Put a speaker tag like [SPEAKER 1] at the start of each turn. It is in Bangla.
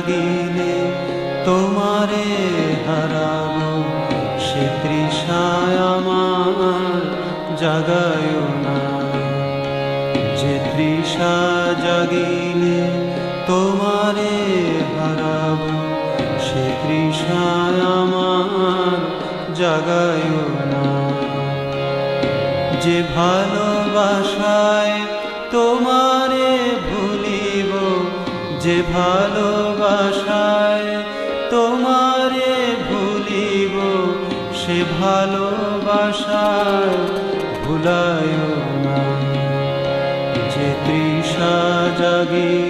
[SPEAKER 1] জাগিলে তোমারে হারাব, সে তৃষায় আমার জাগায় না। যে তৃষা জাগিলে তোমারে হারাব, সে তৃষায় আমার জাগায় না। যে ভালোবাসায় তোমারে ভুলিব, যে ভালোবাসায় তোমারে ভুলিব, সে ভালোবাসায় ভুলায় না। যে তৃষা জাগি